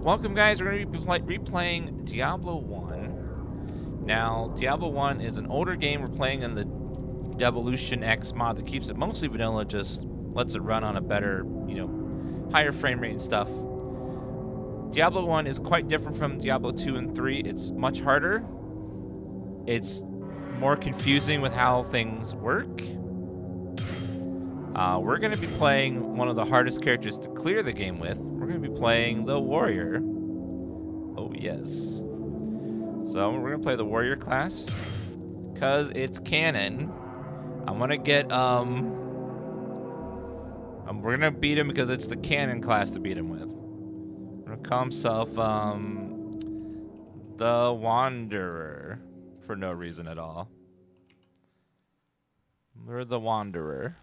Welcome, guys. We're going to be replaying Diablo 1. Now, Diablo 1 is an older game. We're playing in the DevilutionX mod that keeps it mostly vanilla, just lets it run on a better, higher frame rate and stuff. Diablo 1 is quite different from Diablo 2 and 3. It's much harder. It's more confusing with how things work. We're going to be playing one of the hardest characters to clear the game with. We're going to be playing the Warrior. Oh, yes. So we're going to play the Warrior class because it's canon. I'm going to get, we're going to beat him because it's the canon class to beat him with. We're going to call himself, the Wanderer for no reason at all. We're the Wanderer.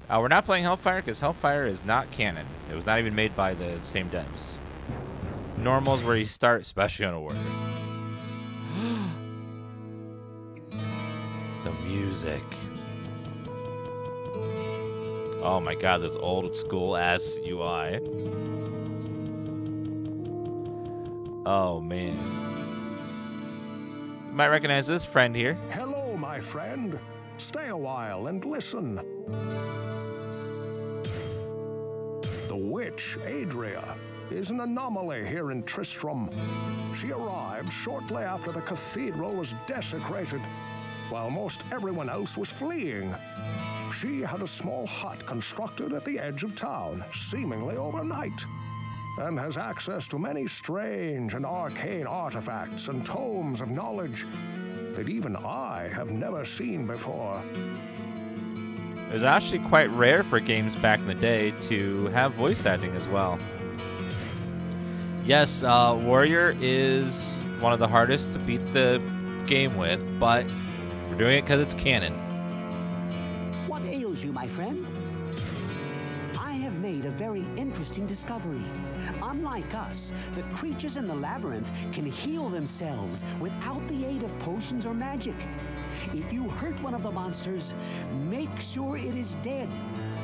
We're not playing Hellfire because Hellfire is not canon. It was not even made by the same devs. Normal's where you start, especially on a Warrior. The music. Oh my god, this old school ass UI. Oh man. You might recognize this friend here. Hello, my friend. Stay a while and listen. The witch, Adria, is an anomaly here in Tristram. She arrived shortly after the cathedral was desecrated, while most everyone else was fleeing. She had a small hut constructed at the edge of town, seemingly overnight, and has access to many strange and arcane artifacts and tomes of knowledge that even I have never seen before. It was actually quite rare for games back in the day to have voice acting as well. Yes, Warrior is one of the hardest to beat the game with, but we're doing it because it's canon. What ails you, my friend? I have made a very interesting discovery. Unlike us, the creatures in the labyrinth can heal themselves without the aid of potions or magic. If you hurt one of the monsters, make sure it is dead,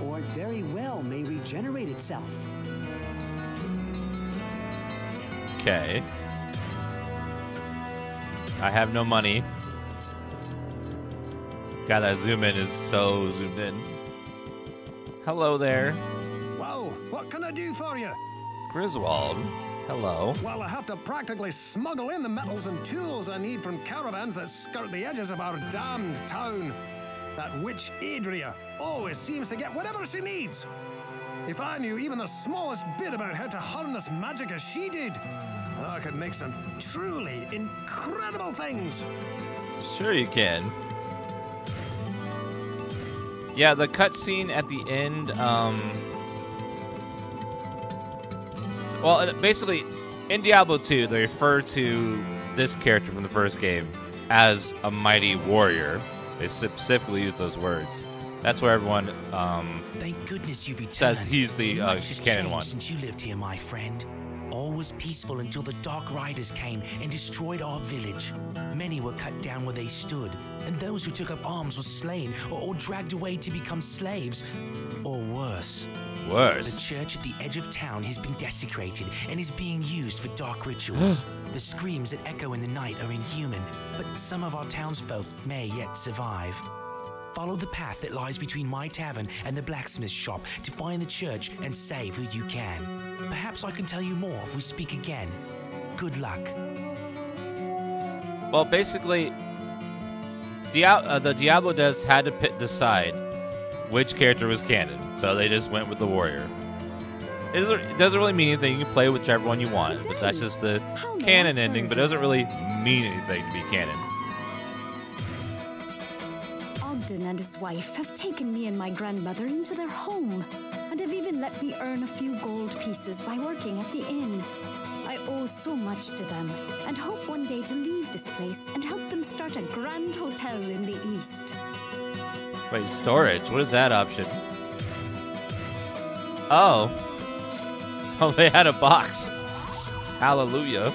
or it very well may regenerate itself. Okay. I have no money. God, that zoom in is so zoomed in. Hello there. Well, what can I do for you? Griswold. Hello. Well, I have to practically smuggle in the metals and tools I need from caravans that skirt the edges of our damned town. That witch Adria always seems to get whatever she needs. If I knew even the smallest bit about how to harness magic as she did, I could make some truly incredible things. Sure you can. Yeah, the cutscene at the end, well, basically, in Diablo 2, they refer to this character from the first game as a mighty warrior. They specifically use those words. That's where everyone Thank goodness you've returned. says he's the Much has canon changed one. Since you lived here, my friend. All was peaceful until the Dark Riders came and destroyed our village. Many were cut down where they stood, and those who took up arms were slain or dragged away to become slaves, or worse. Worse. The church at the edge of town has been desecrated and is being used for dark rituals. The screams that echo in the night are inhuman, but some of our townsfolk may yet survive. Follow the path that lies between my tavern and the blacksmith shop to find the church and save who you can. Perhaps I can tell you more if we speak again. Good luck. Well, basically, the Diablo devs had to decide which character was canon, so they just went with the warrior. It doesn't really mean anything. You can play whichever one you want, but that's just the canon ending, but it doesn't really mean anything to be canon. Ogden and his wife have taken me and my grandmother into their home, and have even let me earn a few gold pieces by working at the inn. I owe so much to them, and hope one day to leave this place and help them start a grand hotel in the east. Wait, storage? What is that option? Oh. Oh, they had a box. Hallelujah.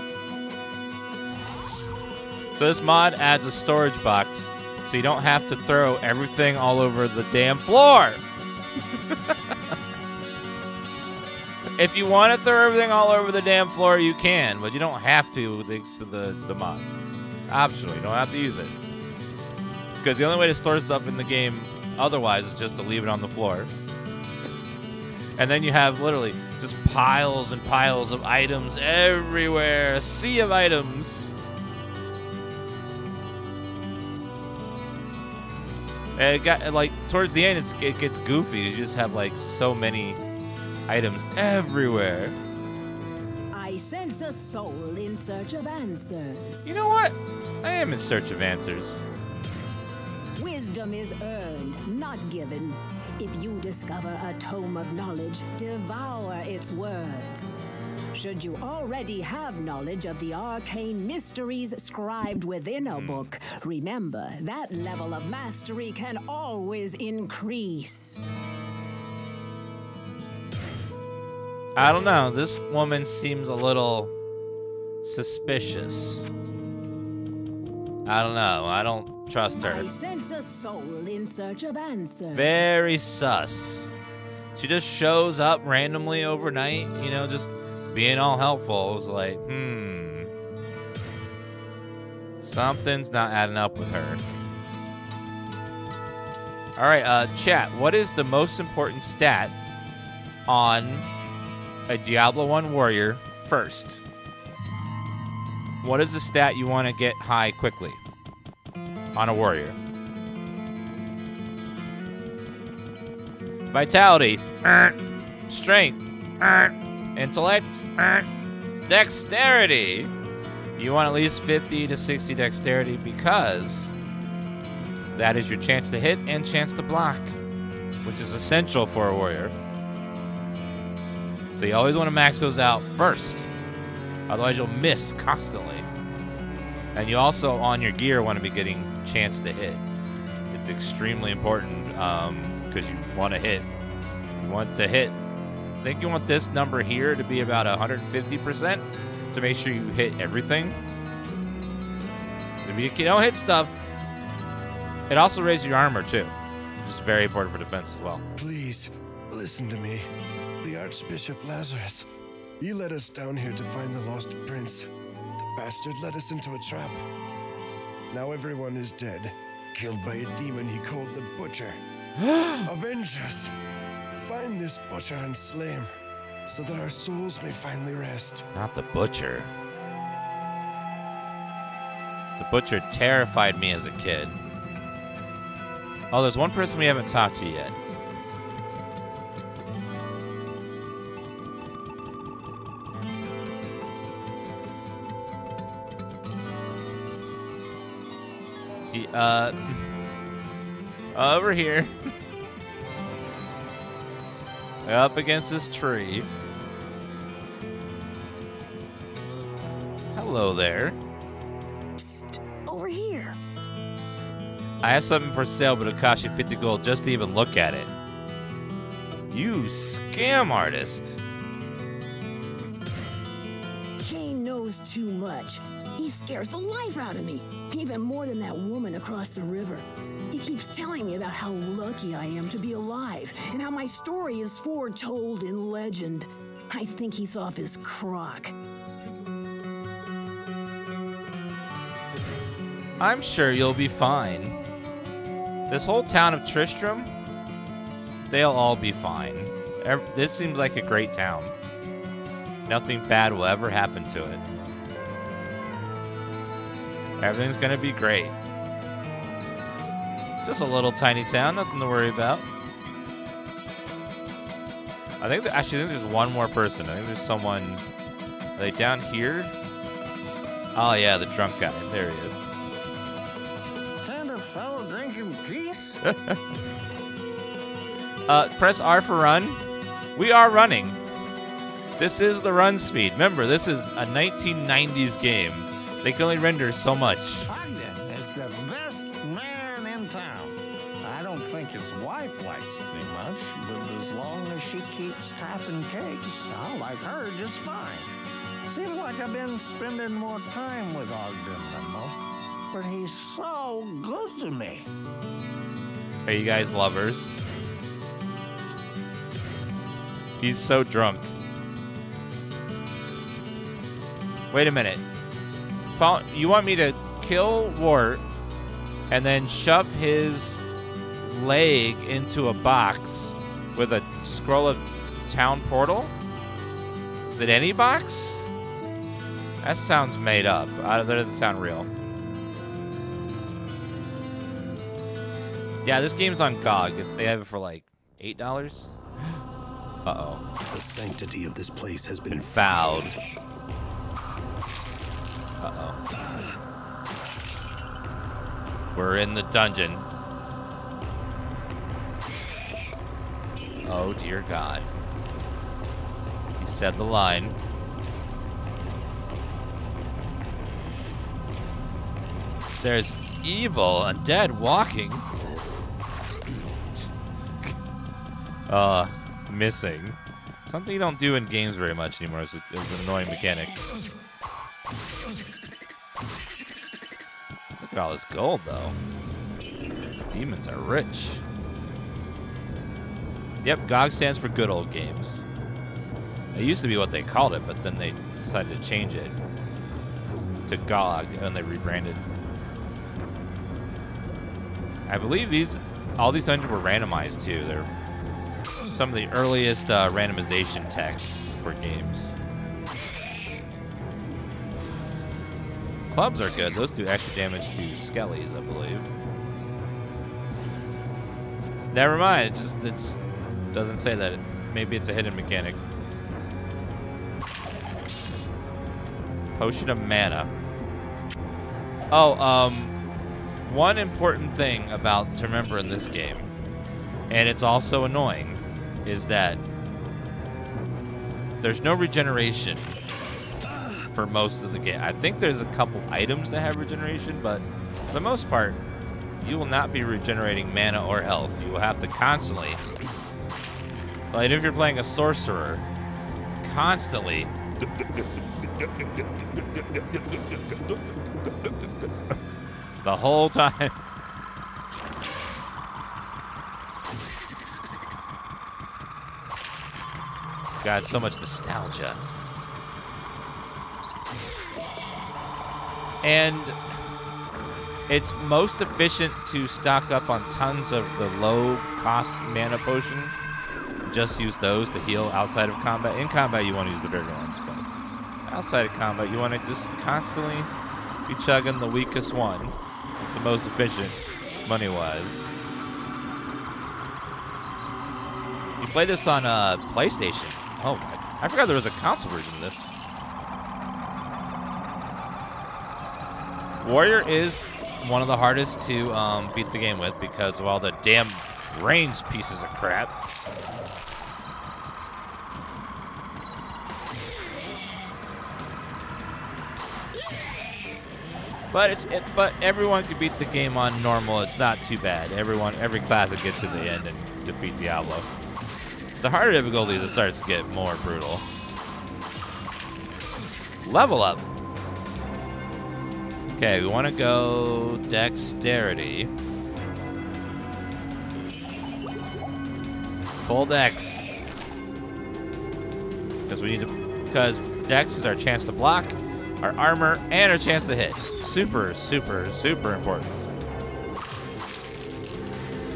So this mod adds a storage box, so you don't have to throw everything all over the damn floor. If you want to throw everything all over the damn floor, you can, but you don't have to thanks to the mod. It's optional. You don't have to use it. Because the only way to store stuff in the game otherwise is just to leave it on the floor. And then you have literally just piles and piles of items everywhere. A sea of items. And it got, like, towards the end, it gets goofy. You just have, like, so many items everywhere. I sense a soul in search of answers. You know what? I am in search of answers. Wisdom is earned, not given. If you discover a tome of knowledge, devour its words. Should you already have knowledge of the arcane mysteries scribed within a book, remember that level of mastery can always increase. I don't know. This woman seems a little suspicious. I don't know. I don't trust her. I sense a soul in search of answers. Very sus. She just shows up randomly overnight, you know, just being all helpful. It was like, something's not adding up with her. All right, chat. What is the most important stat on a Diablo 1 warrior first? What is the stat you want to get high quickly on a warrior? Vitality, strength, intellect, dexterity. You want at least 50 to 60 dexterity because that is your chance to hit and chance to block, which is essential for a warrior. So you always want to max those out first. Otherwise, you'll miss constantly. And you also, on your gear, want to be getting chance to hit. It's extremely important because you want to hit. You want to hit. I think you want this number here to be about 150% to make sure you hit everything. If you don't hit stuff, it also raises your armor, too, which is very important for defense as well. Please, listen to me. The Archbishop Lazarus. He led us down here to find the lost prince. The bastard led us into a trap. Now everyone is dead, killed by a demon he called the Butcher. Avenge us! Find this Butcher and slay him, so that our souls may finally rest. Not the Butcher. The Butcher terrified me as a kid. Oh, there's one person we haven't talked to yet. Over here. Up against this tree. Hello there. Psst, over here. I have something for sale, but it'll cost you 50 gold just to even look at it. You scam artist. He knows too much. He scares the life out of me, even more than that woman across the river. He keeps telling me about how lucky I am to be alive and how my story is foretold in legend. I think he's off his crock. I'm sure you'll be fine. This whole town of Tristram, they'll all be fine. This seems like a great town. Nothing bad will ever happen to it. Everything's gonna be great. Just a little tiny town, nothing to worry about. I think actually there's one more person. I think there's someone. Are they down here? Oh yeah, the drunk guy. There he is. Can a fellow drink in peace? Press R for run. We are running. This is the run speed. Remember, this is a 1990s game. They can only render so much. Ogden is the best man in town. I don't think his wife likes me much, but as long as she keeps tapping cakes, I'll like her just fine. Seems like I've been spending more time with Ogden than most, but he's so good to me. Are you guys lovers? He's so drunk. Wait a minute. You want me to kill Wart and then shove his leg into a box with a scroll of town portal? Is it any box? That sounds made up. That doesn't sound real. Yeah, this game's on GOG. They have it for like $8. Uh-oh. The sanctity of this place has been fouled. Uh-oh. We're in the dungeon. Oh, dear God. He said the line. There's evil undead walking. Missing. Something you don't do in games very much anymore is an annoying mechanic. Look at all this gold, though. These demons are rich. Yep, GOG stands for Good Old Games. It used to be what they called it, but then they decided to change it to GOG, and they rebranded. I believe all these dungeons were randomized, too. They're some of the earliest randomization tech for games. Clubs are good. Those do extra damage to skellies, I believe. Never mind. It doesn't say that. Maybe it's a hidden mechanic. Potion of mana. Oh, one important thing to remember in this game, and it's also annoying, is that there's no regeneration for most of the game. I think there's a couple items that have regeneration, but for the most part, you will not be regenerating mana or health. You will have to constantly, like if you're playing a sorcerer, constantly the whole time. God, so much nostalgia. And it's most efficient to stock up on tons of the low-cost mana potion. Just use those to heal outside of combat. In combat, you want to use the bigger ones, but outside of combat, you want to just constantly be chugging the weakest one. It's the most efficient, money-wise. You play this on PlayStation. Oh my! I forgot there was a console version of this. Warrior is one of the hardest to beat the game with because of all the damn range pieces of crap. But everyone can beat the game on normal. It's not too bad. Every class that gets to the end and defeat Diablo. The harder difficulties, it starts to get more brutal. Level up. Okay, we want to go dexterity. Full dex. Because dex is our chance to block, our armor, and our chance to hit. Super, super, super important.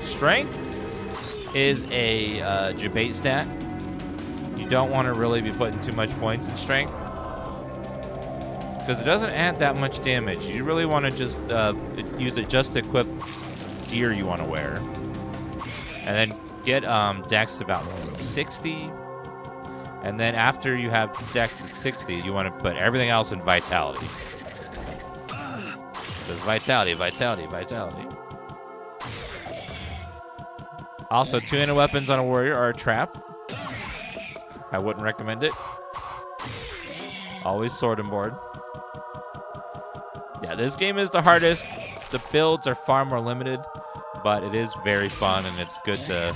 Strength is a debate stat. You don't want to really be putting too much points in strength because it doesn't add that much damage. You really want to just use it just to equip gear you want to wear, and then get dex to about 60. And then after you have dex to 60, you want to put everything else in vitality. Because vitality, vitality, vitality. Also, two-handed weapons on a warrior are a trap. I wouldn't recommend it. Always sword and board. Yeah, this game is the hardest. The builds are far more limited, but it is very fun, and it's good to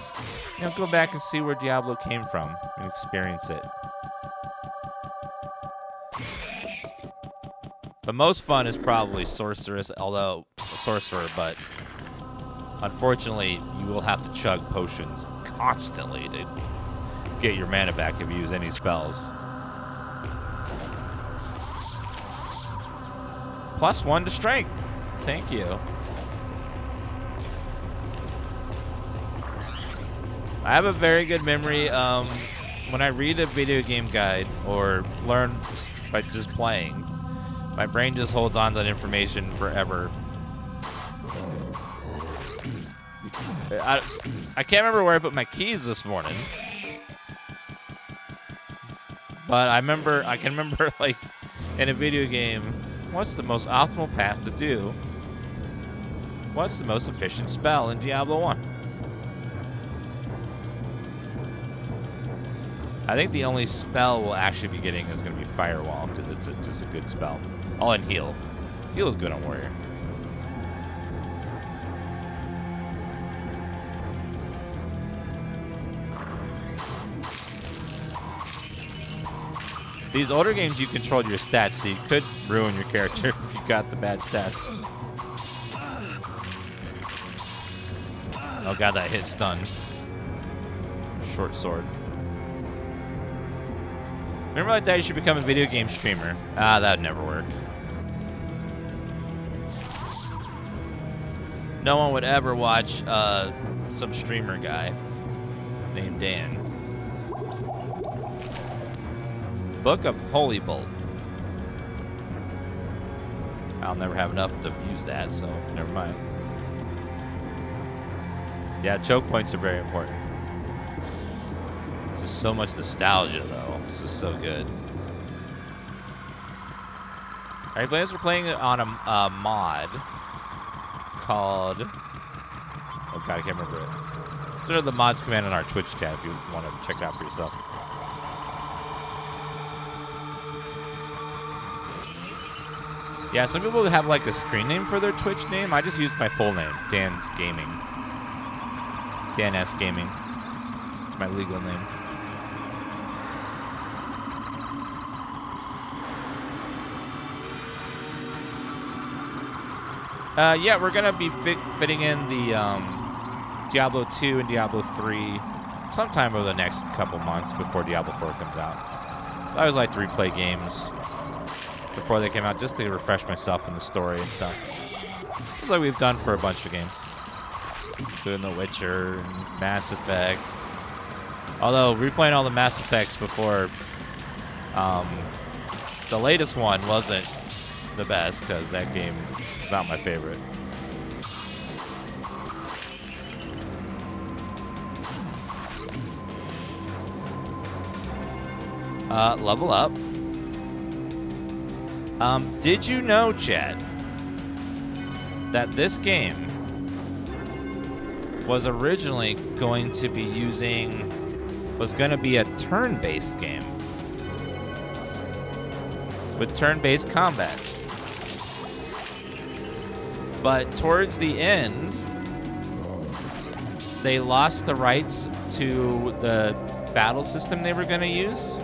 go back and see where Diablo came from and experience it. The most fun is probably sorcerer, but unfortunately, you will have to chug potions constantly to get your mana back if you use any spells. +1 to strength. Thank you. I have a very good memory. When I read a video game guide or learn by just playing, my brain just holds on to that information forever. I can't remember where I put my keys this morning, but I can remember like in a video game, what's the most optimal path to do? What's the most efficient spell in Diablo 1? I think the only spell we'll actually be getting is going to be Firewall, because it's just a good spell. Oh, and Heal. Heal is good on Warrior. These older games, you controlled your stats, so you could ruin your character if you got the bad stats. Oh god, that hit stun. Short sword. Remember like that you should become a video game streamer? Ah, that would never work. No one would ever watch some streamer guy named Dan. Book of Holy Bolt. I'll never have enough to use that, so never mind. Yeah, choke points are very important. It's just so much nostalgia, though. This is so good. Alright, players, we're playing on a mod called... Oh god, I can't remember it. It's under the mods command in our Twitch chat if you want to check it out for yourself. Yeah, some people have like a screen name for their Twitch name. I just used my full name, DansGaming. DansGaming. It's my legal name. Yeah, we're gonna be fitting in the Diablo 2 and Diablo 3 sometime over the next couple months before Diablo 4 comes out. I always like to replay games before they came out just to refresh myself in the story and stuff. Just like we've done for a bunch of games. Doing The Witcher and Mass Effect. Although, replaying all the Mass Effects before the latest one wasn't the best, because that game is not my favorite. Level up. Did you know, chat, that this game was originally going to be a turn-based game with turn-based combat. But towards the end, they lost the rights to the battle system they were going to use.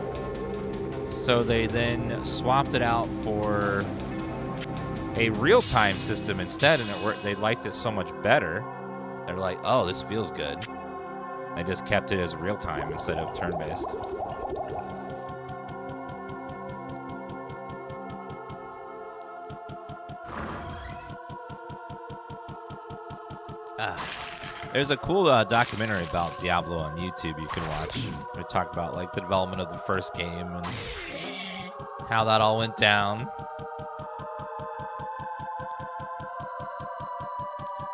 So they then swapped it out for a real-time system instead, and it worked. They liked it so much better. They're like, oh, this feels good. They just kept it as real-time instead of turn-based. There's a cool documentary about Diablo on YouTube you can watch. They talk about like the development of the first game and how that all went down.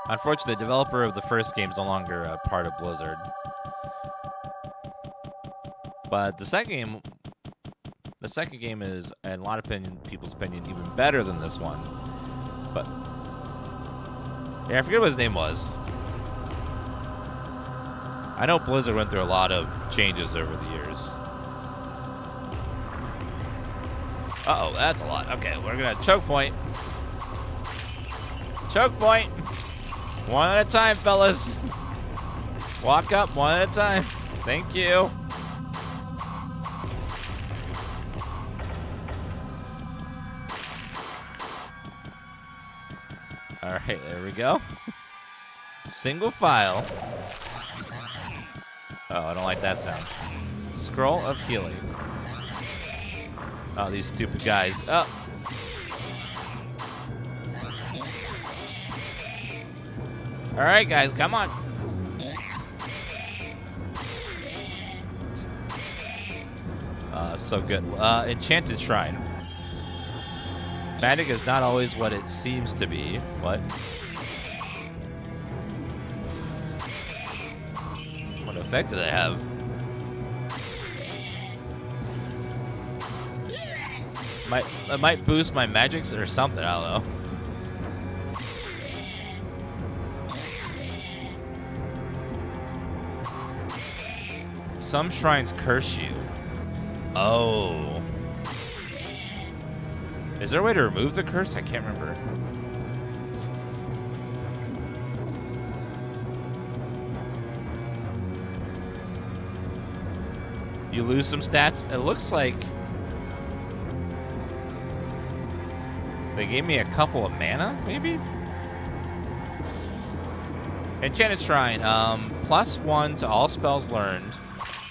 Unfortunately, the developer of the first game is no longer a part of Blizzard. But the second game is, in a lot of people's opinion, even better than this one. But yeah, I forget what his name was. I know Blizzard went through a lot of changes over the years. Uh-oh, that's a lot. Okay, we're gonna choke point. Choke point. One at a time, fellas. Walk up one at a time. Thank you. All right, there we go. Single file. Oh, I don't like that sound. Scroll of healing. Oh, these stupid guys. Oh. All right, guys, come on. So good. Enchanted Shrine. Magic is not always what it seems to be. What? What effect do they have? It might boost my magics or something. I don't know. Some shrines curse you. Oh. Is there a way to remove the curse? I can't remember. You lose some stats? It looks like they gave me a couple of mana, maybe? Enchanted Shrine. +1 to all spells learned.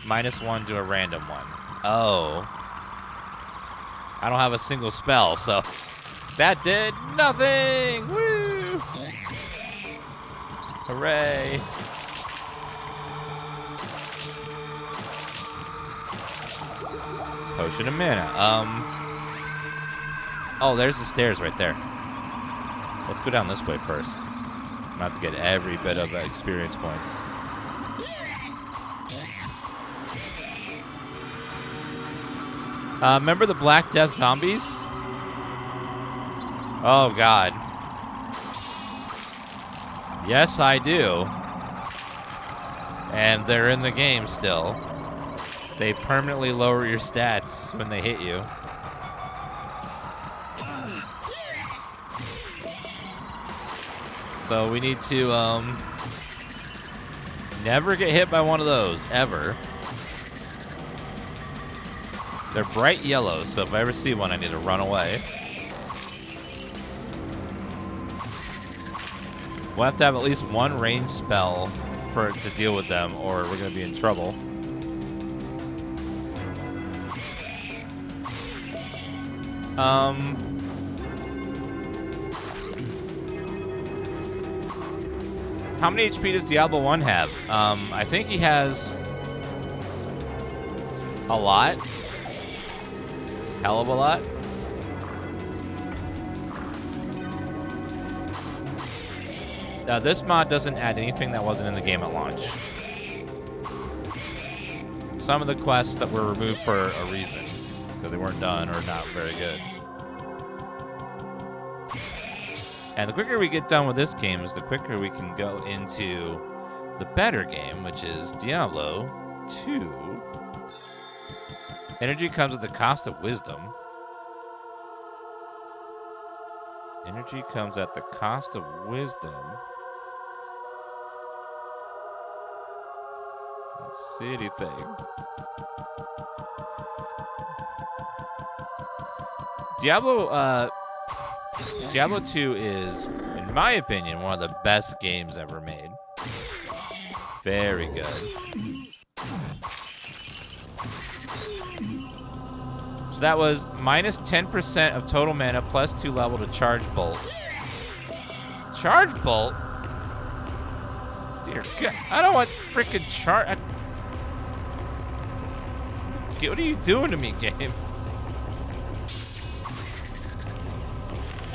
-1 to a random one. Oh. I don't have a single spell, so that did nothing. Woo! Hooray. Potion of mana. Oh, there's the stairs right there. Let's go down this way first. I'm about to get every bit of experience points. Remember the Black Death zombies? Oh, God. Yes, I do. And they're in the game still. They permanently lower your stats when they hit you. So we need to never get hit by one of those, ever. They're bright yellow, so if I ever see one, I need to run away. We'll have to have at least one range spell to deal with them, or we're going to be in trouble. How many HP does Diablo 1 have? I think he has a lot. Hell of a lot. Now, this mod doesn't add anything that wasn't in the game at launch. Some of the quests that were removed for a reason, because they weren't done or not very good. And the quicker we get done with this game is the quicker we can go into the better game, which is Diablo 2. Energy comes at the cost of wisdom. Energy comes at the cost of wisdom. Let's see anything. Diablo 2 is, in my opinion, one of the best games ever made. Very good. So that was minus 10% of total mana, plus 2 level to Charge Bolt. Charge Bolt? Dear God, I don't want freaking charge. What are you doing to me, game?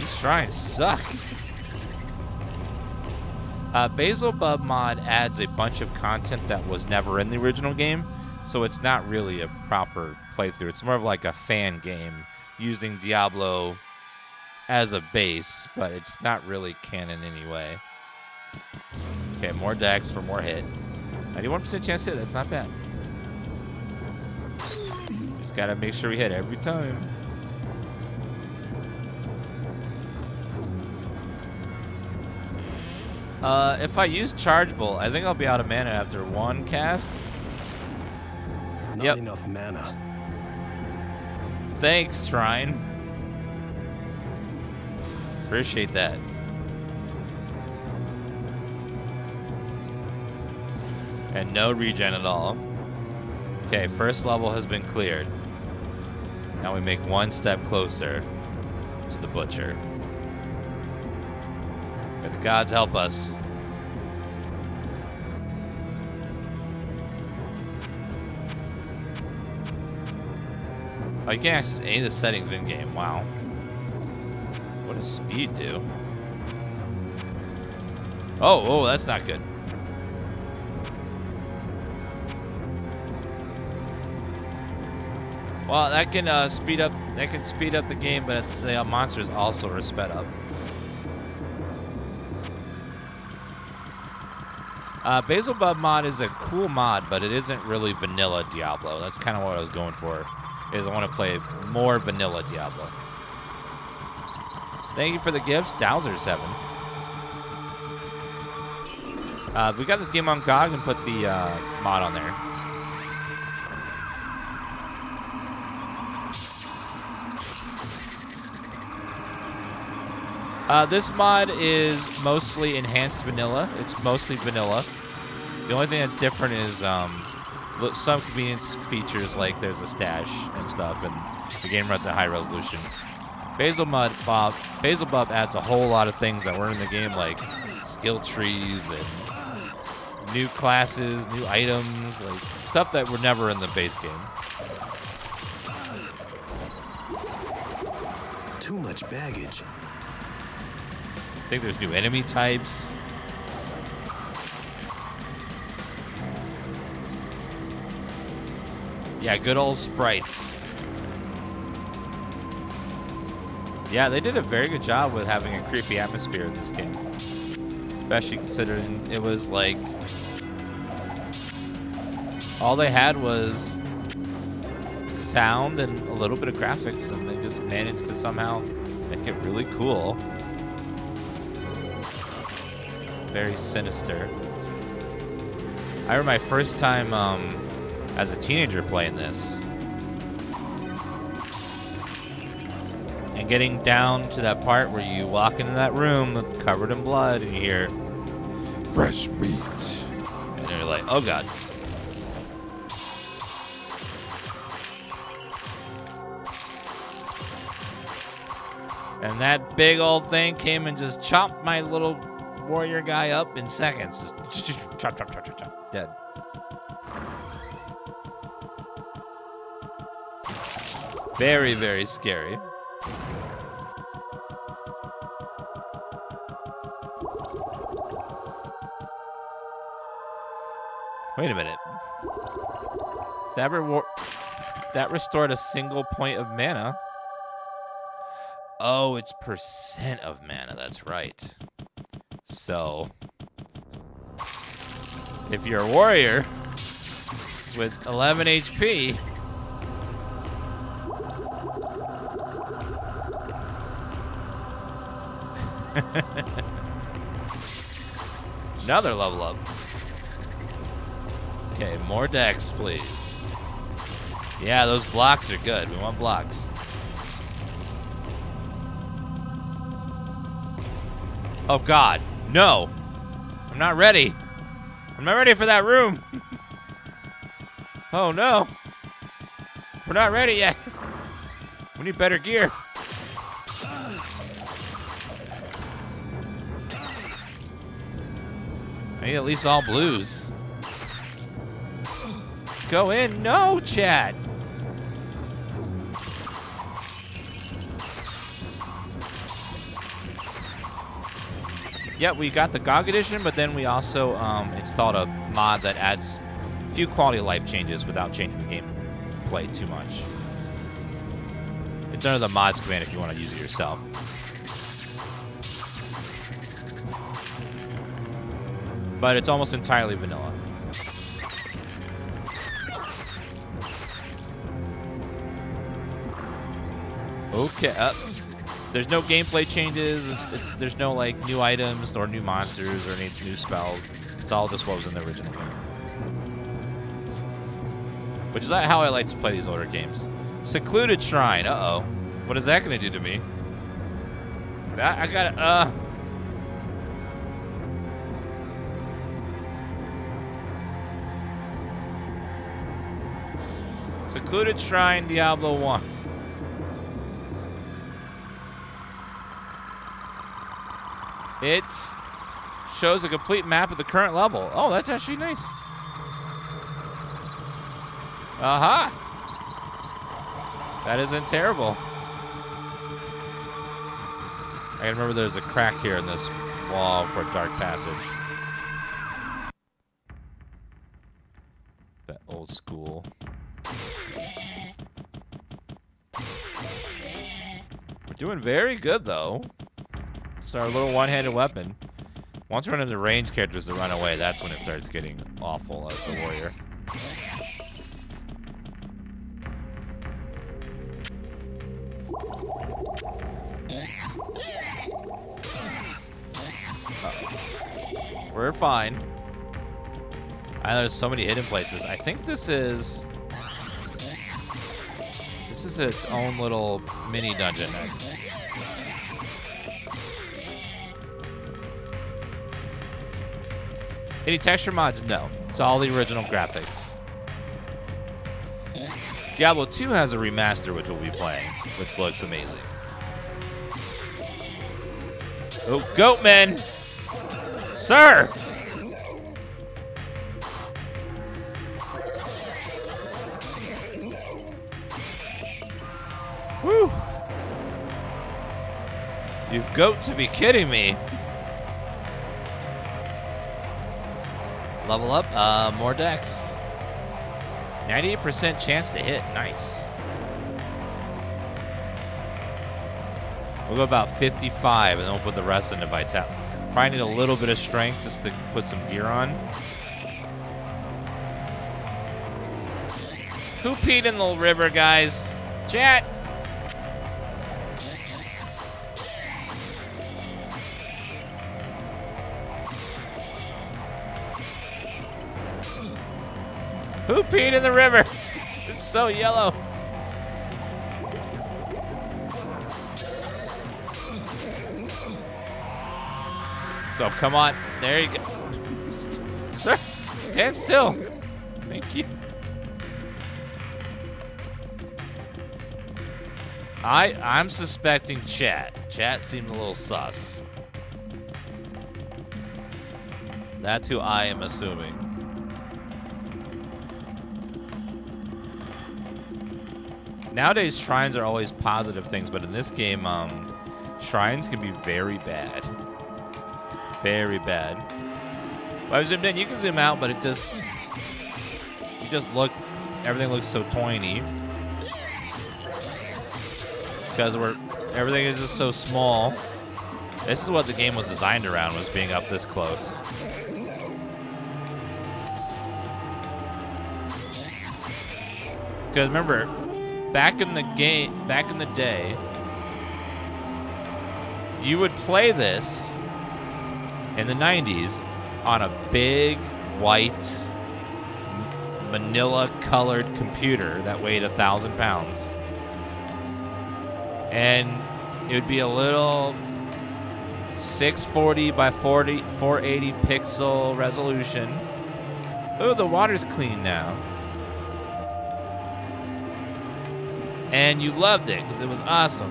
These shrines suck. Basil Bub mod adds a bunch of content that was never in the original game, so it's not really a proper playthrough. It's more of like a fan game using Diablo as a base, but it's not really canon anyway. Okay, more dex for more hit. 91% chance to hit, that's not bad. Just gotta make sure we hit every time. If I use Charge Bolt, I think I'll be out of mana after one cast. Not enough mana. Thanks, Shrine. Appreciate that. And no regen at all. Okay, first level has been cleared. Now we make one step closer to the Butcher. May the gods help us. Oh, you can't access any of the settings in game. Wow. What does speed do? Oh, that's not good. Well, that can speed up. That can speed up the game, but the monsters also are sped up. Basilbub mod is a cool mod, but it isn't really vanilla Diablo. That's kind of what I was going for. Is I want to play more vanilla Diablo. Thank you for the gifts, Dowser7. We got this game on GOG and put the mod on there. This mod is mostly enhanced vanilla. It's mostly vanilla. The only thing that's different is some convenience features, like there's a stash and stuff, and the game runs at high resolution. Basilbub adds a whole lot of things that weren't in the game, like skill trees and new classes, new items, like stuff that were never in the base game. Too much baggage. I think there's new enemy types. Yeah, good old sprites. Yeah, they did a very good job with having a creepy atmosphere in this game. Especially considering it was like... all they had was sound and a little bit of graphics, and they just managed to somehow make it really cool. Very sinister. I remember my first time as a teenager playing this. And getting down to that part where you walk into that room covered in blood and you hear, fresh meat. And you're like, oh God. And that big old thing came and just chopped my little warrior guy up in seconds. Just chop, chop, chop, chop, chop. Dead. Very, very scary. Wait a minute. That restored a single point of mana. Oh, it's percent of mana. That's right. So, if you're a warrior with 11 HP, another level up. Okay, more decks, please. Yeah, those blocks are good. We want blocks. Oh God, no. I'm not ready. I'm not ready for that room. Oh no. We're not ready yet. We need better gear. I need at least all blues. Go in. No, chat. Yeah, we got the GOG edition, but then we also installed a mod that adds a few quality of life changes without changing the gameplay too much. It's under the mods command if you want to use it yourself. But it's almost entirely vanilla. Okay. There's no gameplay changes. There's no like new items or new monsters or any new spells. It's all just what was in the original game. Which is how I like to play these older games. Secluded Shrine. Uh-oh. What is that going to do to me? I got it. Secluded Shrine, Diablo 1. It shows a complete map of the current level. Oh, that's actually nice. Aha! That isn't terrible. I remember there's a crack here in this wall for a dark passage. That old school. We're doing very good, though. It's our little one-handed weapon. Once we run into range characters that run away, that's when it starts getting awful as the warrior. We're fine. I know there's so many hidden places. I think this is its own little mini dungeon. Any texture mods? No. It's all the original graphics. Diablo 2 has a remaster which we'll be playing, which looks amazing. Oh, Goatman! Sir! Whew! You've got to be kidding me. Level up, more dex. 98% chance to hit, nice. We'll go about 55 and then we'll put the rest into vitality. Probably need a little bit of strength just to put some gear on. Who peed in the river, guys? Chat! Who peed in the river? It's so yellow. Oh, come on. There you go. Sir, stand still. Thank you. I'm suspecting chat. Chat seems a little sus. That's who I am assuming. Nowadays, shrines are always positive things, but in this game, shrines can be very bad. Very bad. If I zoomed in, you can zoom out, but it just... You just look... Everything looks so tiny. Because everything is just so small. This is what the game was designed around, was being up this close. Because remember... Back in the day, you would play this in the 90s on a big white manila colored computer that weighed 1,000 pounds. And it would be a little 640 by 480 pixel resolution. Oh, the water's clean now. And you loved it because it was awesome.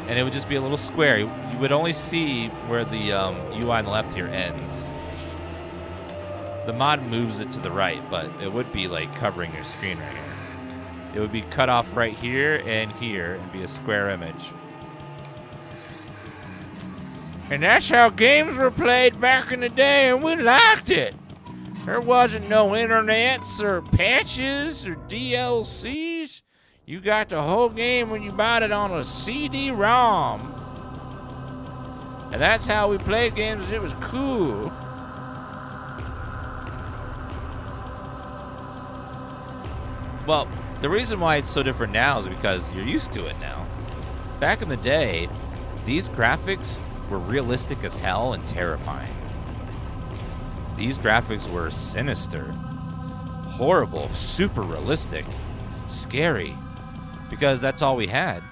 And it would just be a little square. You would only see where the UI on the left here ends. The mod moves it to the right, but it would be like covering your screen right here. It would be cut off right here and be a square image. And that's how games were played back in the day, and we liked it. There wasn't no internets or patches or DLCs. You got the whole game when you bought it on a CD-ROM. And that's how we played games. It was cool. Well, the reason why it's so different now is because you're used to it now. Back in the day, these graphics were realistic as hell and terrifying. These graphics were sinister, horrible, super realistic, scary, because that's all we had.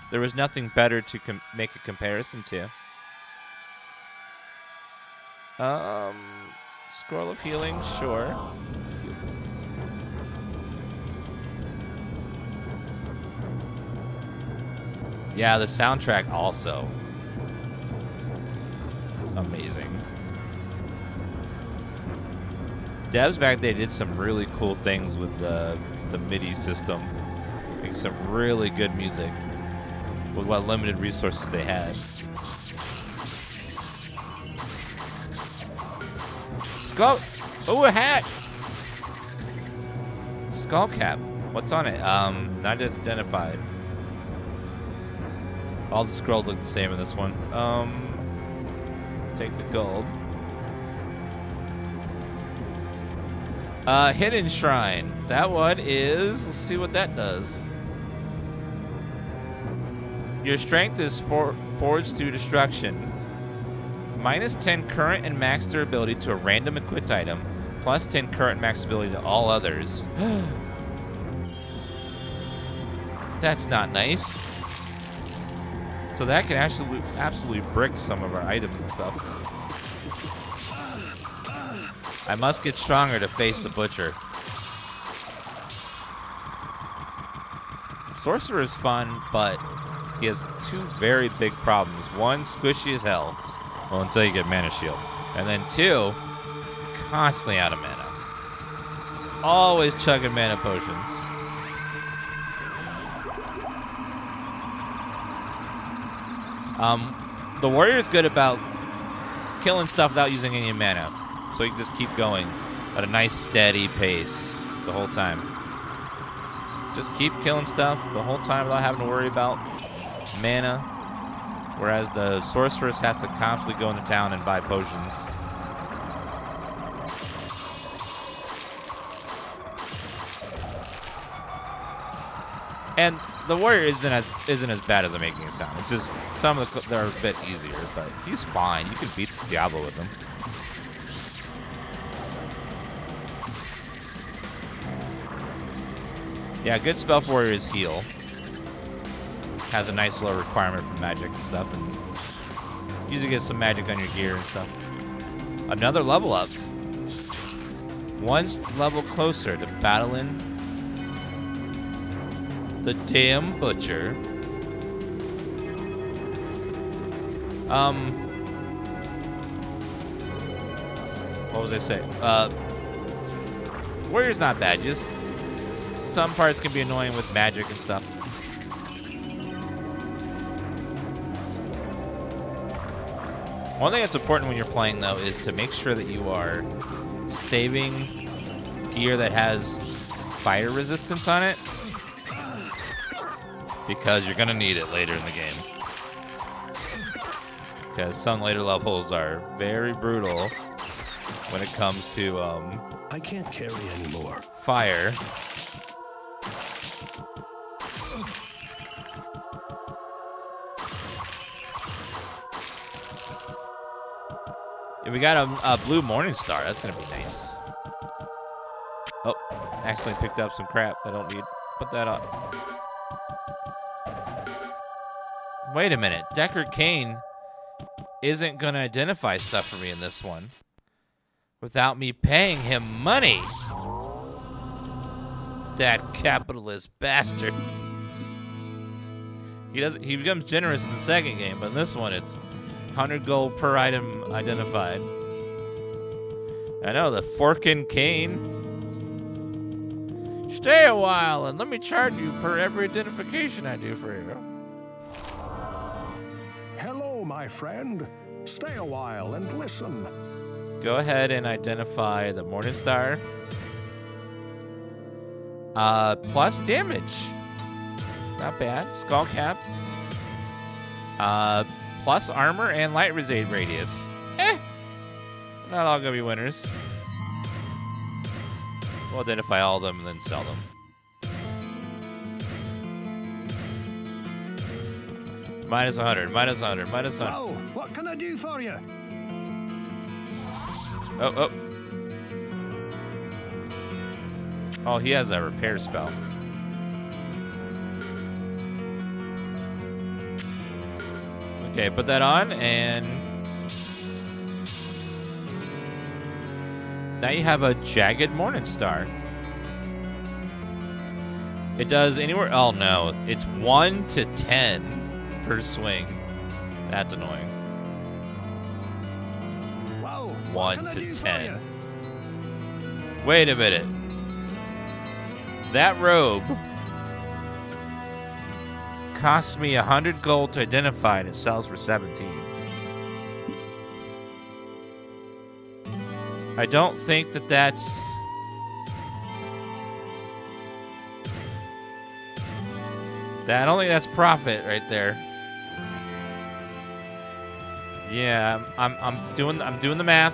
There was nothing better to make a comparison to. Scroll of healing, sure. Yeah, the soundtrack also. Amazing. Devs back then did some really cool things with the the MIDI system, making some really good music with what limited resources they had. Skull. Oh, a hat. Skull cap. What's on it? Not identified. All the scrolls look the same in this one. Take the gold. Hidden Shrine. That one is, let's see what that does. Your strength is forged through destruction. Minus 10 current and max durability to a random equipped item. Plus 10 current max ability to all others. That's not nice. So that can actually absolutely brick some of our items and stuff. I must get stronger to face the butcher. Sorcerer is fun, but he has two very big problems. One, squishy as hell. Well, until you get mana shield. And then two, constantly out of mana. Always chugging mana potions. The warrior's good about killing stuff without using any mana. So you can just keep going at a nice steady pace the whole time. Just keep killing stuff the whole time without having to worry about mana. Whereas the sorceress has to constantly go into town and buy potions. And the warrior isn't as bad as I'm making it sound. It's just some of the they're a bit easier, but he's fine. You can beat Diablo with him. Yeah, good spell for warrior is heal. Has a nice low requirement for magic and stuff, and usually get some magic on your gear and stuff. Another level up. One level closer to battling the damn butcher. What was I saying? Warrior's not bad. Just some parts can be annoying with magic and stuff. One thing that's important when you're playing, though, is to make sure that you are saving gear that has fire resistance on it, because you're going to need it later in the game. Because some later levels are very brutal when it comes to I can't carry anymore. Fire. Yeah, we got a blue morning star. That's gonna be nice. Oh, accidentally picked up some crap I don't need. Put that on. Wait a minute. Deckard Cain isn't gonna identify stuff for me in this one without me paying him money. That capitalist bastard. He becomes generous in the second game, but in this one it's 100 gold per item identified. I know, the forkin' cane. Stay a while and let me charge you per every identification I do for you. Hello, my friend. Stay a while and listen. Go ahead and identify the Morningstar. Plus damage. Not bad. Skull cap. Plus armor and light resade radius. Not all gonna be winners. We'll identify all of them and then sell them. Minus 100, minus 100, minus 100. Well, what can I do for you? Oh. Oh, he has a repair spell. Okay, put that on, and now you have a Jagged Morningstar. It does anywhere. Oh no, it's 1 to 10 per swing. That's annoying. Well, 1 to 10. Wait a minute. That robe costs me 100 gold to identify, and it sells for 17. I don't think that that's... I don't think that's profit right there. Yeah, I'm doing the math,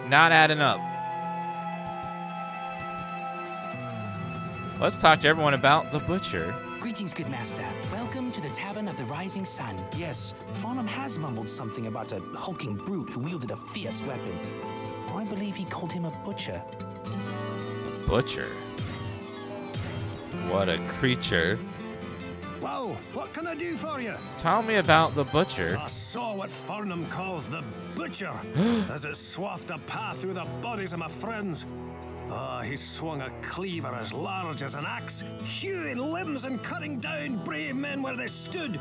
not adding up. Let's talk to everyone about the butcher. Greetings, good master. Welcome to the Tavern of the Rising Sun. Yes, Farnham has mumbled something about a hulking brute who wielded a fierce weapon. I believe he called him a butcher. Butcher? What a creature. Well, what can I do for you? Tell me about the butcher. I saw what Farnham calls the butcher as it swathed a path through the bodies of my friends. He swung a cleaver as large as an axe, hewing limbs and cutting down brave men where they stood.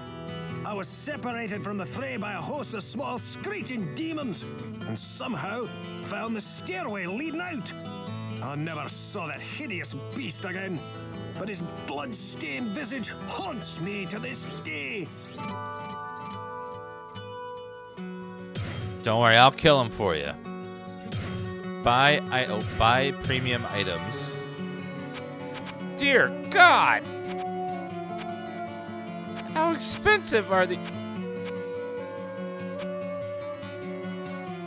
I was separated from the fray by a host of small screeching demons, and somehow found the stairway leading out. I never saw that hideous beast again, but his blood-stained visage haunts me to this day. Don't worry, I'll kill him for you. Buy premium items. Dear God! How expensive are the...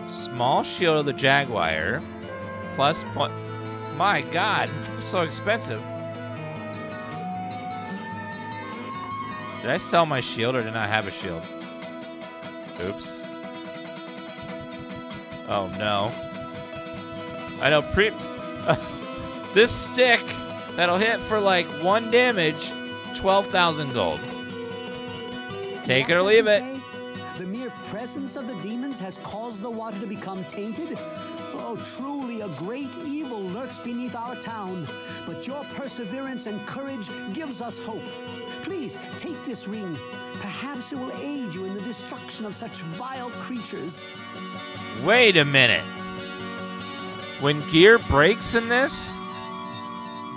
Small shield of the Jaguar. Plus point... My God, so expensive. Did I sell my shield or did I have a shield? Oops. Oh no. I know, this stick that'll hit for like 1 damage, 12,000 gold. Take it or leave it. The mere presence of the demons has caused the water to become tainted? Oh, truly a great evil lurks beneath our town. But your perseverance and courage gives us hope. Please, take this ring. Perhaps it will aid you in the destruction of such vile creatures. Wait a minute. When gear breaks in this,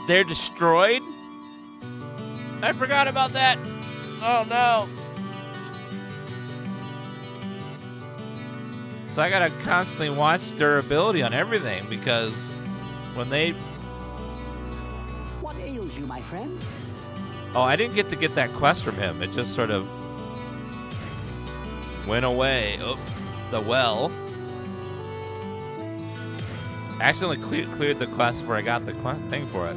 they're destroyed? I forgot about that. Oh no. So I gotta constantly watch durability on everything because when they... What ails you, my friend? Oh, I didn't get to get that quest from him. It just sort of went away. Oh, the well. I accidentally cleared the quest before I got the thing for it.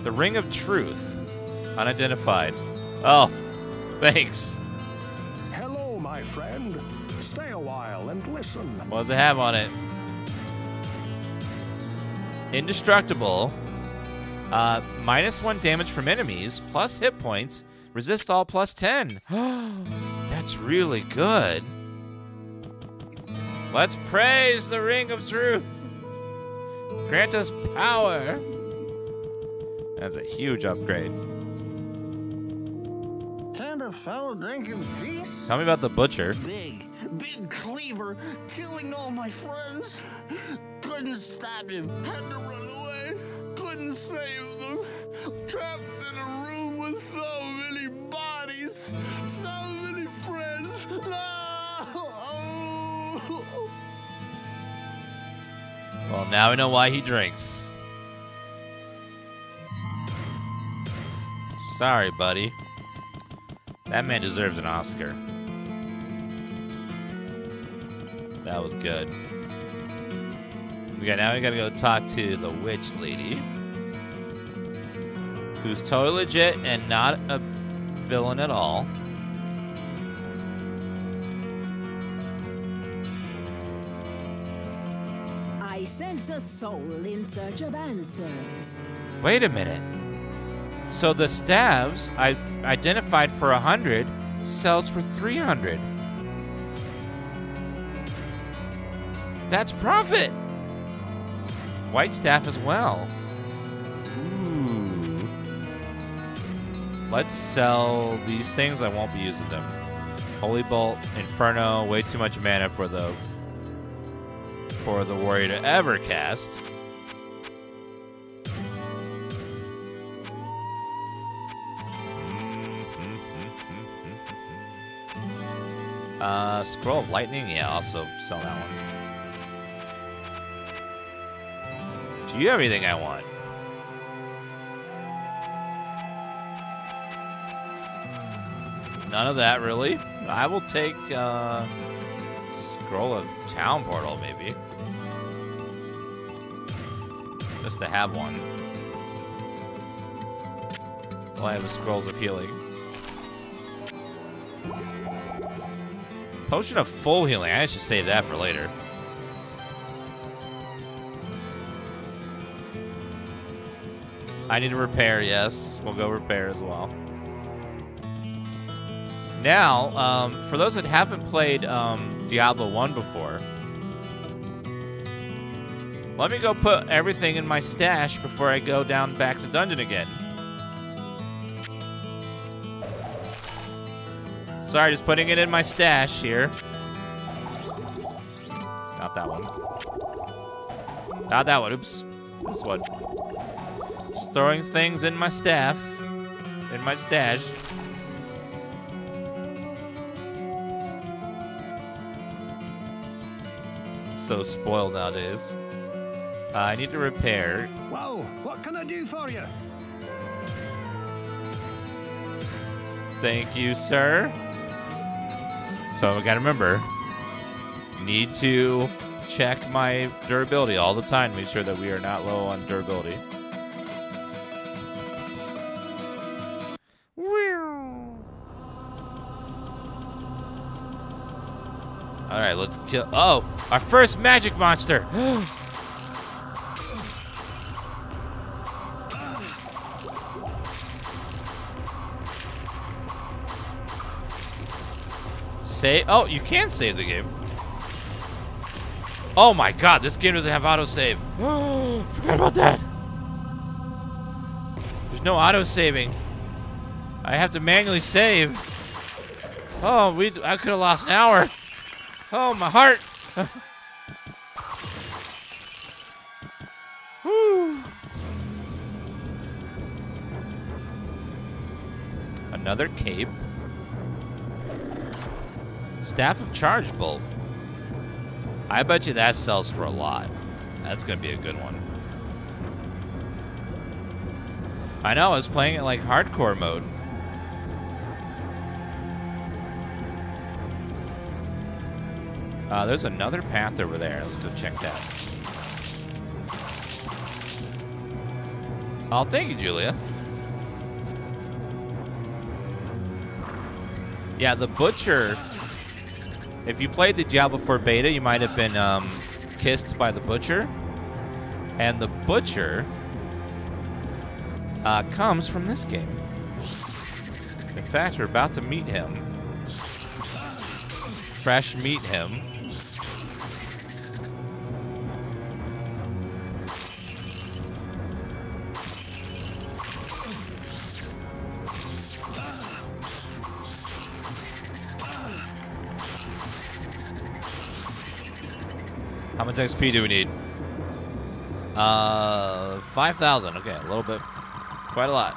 The Ring of Truth. Unidentified. Oh, thanks. Hello, my friend. Stay a while and listen. What does it have on it? Indestructible. -1 damage from enemies, plus hit points. Resist all, plus 10. That's really good. Let's praise the Ring of Truth. Grant us power. That's a huge upgrade. Can't a fellow drink in peace? Tell me about the butcher. Big cleaver, killing all my friends. Couldn't stop him. Had to run away. Couldn't save them. Trapped in a room with so many bodies. So many friends. No! Well, now we know why he drinks. Sorry, buddy. That man deserves an Oscar. That was good. Now we gotta go talk to the witch lady, who's totally legit and not a villain at all. I sense a soul in search of answers. Wait a minute. So the staves I identified for 100 sells for 300. That's profit. White staff as well. Ooh. Let's sell these things. I won't be using them. Holy Bolt, Inferno, way too much mana for the warrior to ever cast. Scroll of Lightning? Yeah, I'll also sell that one. Do you have anything I want? None of that, really. I will take, Scroll of Town Portal, maybe. Just to have one. All I have is Scrolls of Healing. Potion of Full Healing. I should save that for later. I need to repair, yes. We'll go repair as well. Now, for those that haven't played Diablo 1 before, let me go put everything in my stash before I go down back to dungeon again. Sorry, just putting it in my stash here. Not that one. Not that one. Oops. This one. Just throwing things in my stash. In my stash. So spoiled nowadays. I need to repair. Well, what can I do for you? Thank you, sir. So I gotta remember, need to check my durability all the time to make sure that we are not low on durability. All right, let's kill. Oh, our first magic monster. Save. Oh, you can save the game. Oh my God, this game doesn't have autosave. Forgot about that. There's no auto-saving. I have to manually save. Oh, I could have lost an hour. Oh, my heart. Whew. Another cape. Staff of Charge Bolt. I bet you that sells for a lot. That's gonna be a good one. I know, I was playing it like hardcore mode. There's another path over there. Let's go check that. Oh, thank you, Julia. Yeah, the Butcher. If you played the Diablo 4 beta, you might have been kissed by the Butcher. And the Butcher comes from this game. In fact, we're about to meet him. Fresh meet him. How much XP do we need? 5,000. Okay, a little bit. Quite a lot.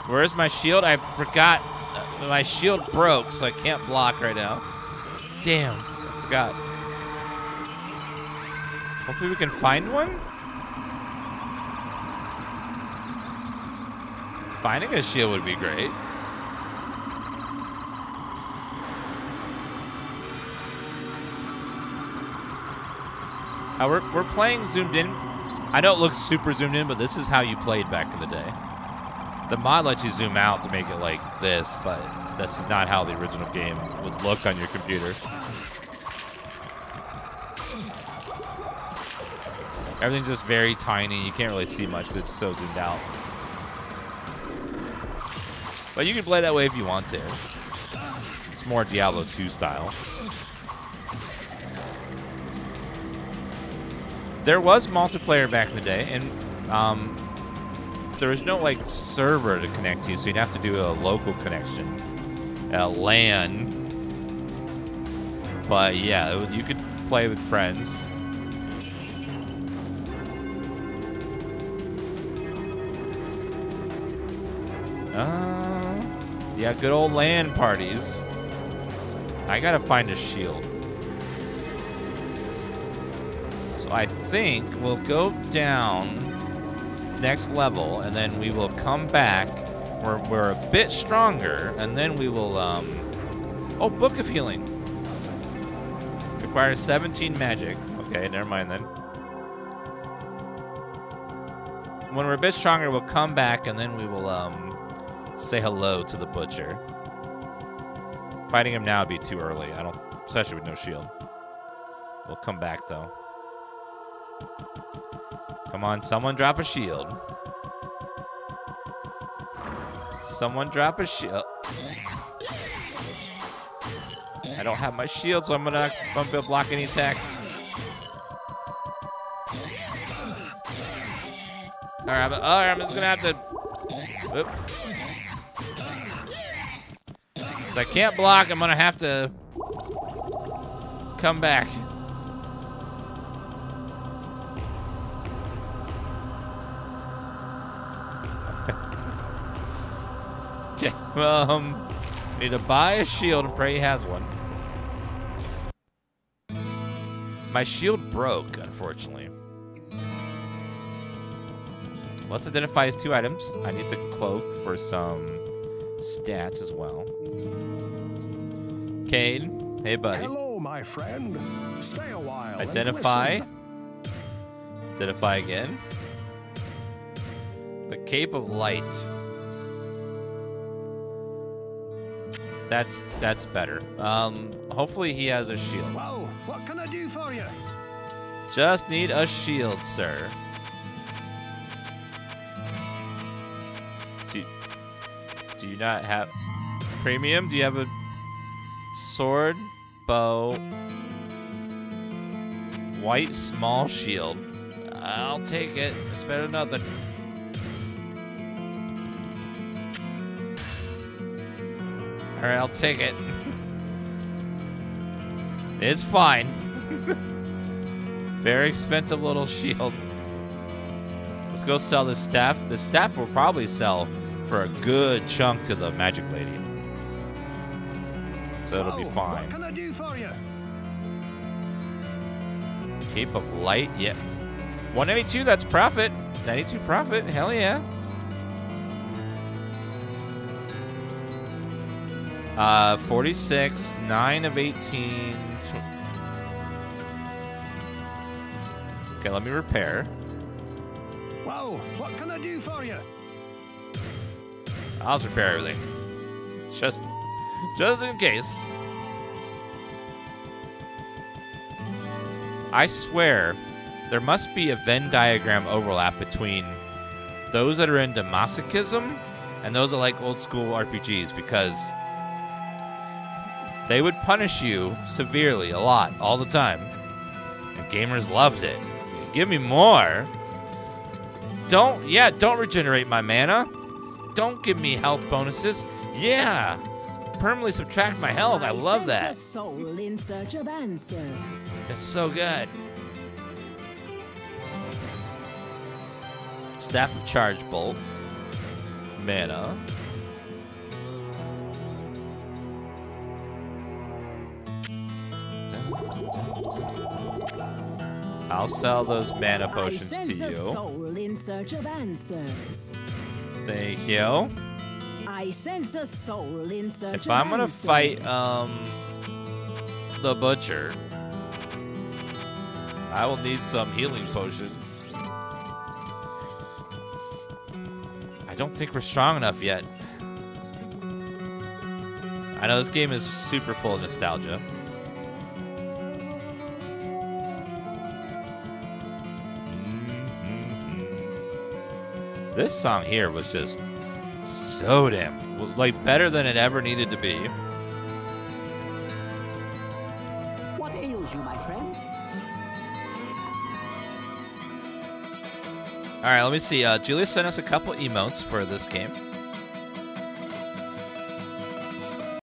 Where's my shield? I forgot. My shield broke, so I can't block right now. Damn, I forgot. Hopefully we can find one? Finding a shield would be great. We're playing zoomed in. I know it looks super zoomed in, but this is how you played back in the day. The mod lets you zoom out to make it like this, but that's not how the original game would look on your computer. Everything's just very tiny. You can't really see much because it's so zoomed out. But you can play that way if you want to. It's more Diablo 2 style. There was multiplayer back in the day, and there was no like server to connect to, so you'd have to do a local connection, a LAN. But yeah, you could play with friends. Yeah, good old LAN parties. I gotta find a shield. So I think we'll go down next level, and then we will come back. We're a bit stronger, and then we will, oh, Book of Healing. Requires 17 magic. Okay, never mind then. When we're a bit stronger, we'll come back, and then we will, say hello to the butcher. Fighting him now would be too early. Especially with no shield. We'll come back, though. Come on, someone drop a shield. Someone drop a shield. I don't have my shield, so I'm gonna block any attacks. Alright, I'm just gonna have to. Whoop. If I can't block, I'm gonna have to come back. Okay, well, need to buy a shield and pray he has one. My shield broke, unfortunately. Let's identify his 2 items. I need the cloak for some stats as well. Cade, hey buddy. Hello, my friend. Stay a while. Identify. Identify again. The Cape of Light. That's better. Hopefully he has a shield. Well, what can I do for you? Just need a shield, sir. Do you not have premium? Do you have a sword, bow, white small shield? I'll take it. It's better than nothing. All right, I'll take it. It's fine. Very expensive little shield. Let's go sell this staff. The staff will probably sell for a good chunk to the magic lady. So it'll be fine. What can I do for you? Cape of Light, yeah. 192, that's profit. 92 profit, hell yeah. 46, 9 of 18. Okay, let me repair. Well, what can I do for you? I'll just repair everything. Just in case. I swear, there must be a Venn diagram overlap between those that are into masochism and those that like old school RPGs, because they would punish you severely a lot, all the time. And gamers loved it. Give me more. Don't regenerate my mana. Don't give me health bonuses. Yeah. Permanently subtract my health. I love that. A soul in search of answers. That's so good. Staff of Charge Bolt. Mana. I'll sell those mana potions to you. A soul in search of answers. Thank you. I sense a soul in search If of I'm gonna answers. fight the butcher, I will need some healing potions. I don't think we're strong enough yet. I know this game is super full of nostalgia. This song here was just so damn, like, better than it ever needed to be. What ails you, my friend? All right, let me see. Julia sent us a couple emotes for this game.